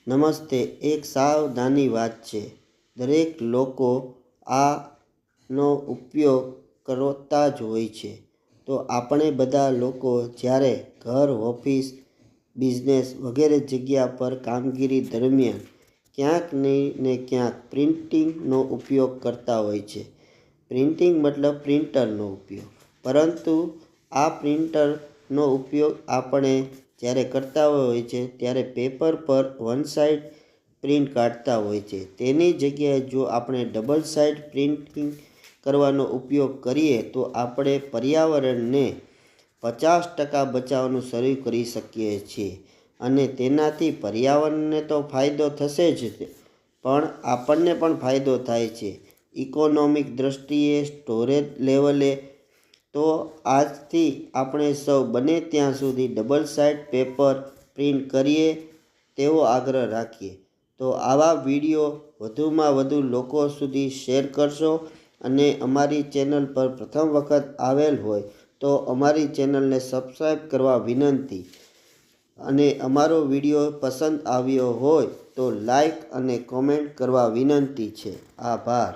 નમસ્તે. એક સાવધાની વાત છે. દરેક લોકો આનો ઉપયોગ કરતા જ હોય છે. તો આપણે બધા લોકો જ્યારે ઘર, ઓફિસ, બિઝનેસ વગેરે જગ્યા પર કામગીરી દરમિયાન ક્યાંક ને ક્યાંક પ્રિન્ટિંગનો ઉપયોગ કરતા હોય છે. પ્રિન્ટિંગ મતલબ પ્રિન્ટરનો ઉપયોગ. પરંતુ આ પ્રિન્ટરનો ઉપયોગ આપણે જ્યારે કરતા હોય છે ત્યારે પેપર પર વન સાઇડ પ્રિન્ટ કાઢતા હોય છે. તેની જગ્યાએ જો આપણે ડબલ સાઇડ પ્રિન્ટિંગ કરવાનો ઉપયોગ કરીએ તો આપણે પર્યાવરણને 50% બચાવવાનું શરૂ કરી શકીએ છીએ. અને તેનાથી પર્યાવરણને તો ફાયદો થશે જ, પણ આપણને પણ ફાયદો થાય છે ઇકોનોમિક દ્રષ્ટિએ, સ્ટોરેજ લેવલે. તો આજથી આપણે સૌ બને ત્યાં સુધી ડબલ સાઇડ પેપર પ્રિન્ટ કરીએ તેવો આગ્રહ રાખીએ. તો આવા વિડીયો વધુમાં વધુ લોકો સુધી શેર કરશો. અને અમારી ચેનલ પર પ્રથમ વખત આવેલ હોય તો અમારી ચેનલને સબસ્ક્રાઈબ કરવા વિનંતી. અને અમારો વિડીયો પસંદ આવ્યો હોય તો લાઈક અને કોમેન્ટ કરવા વિનંતી છે. આભાર.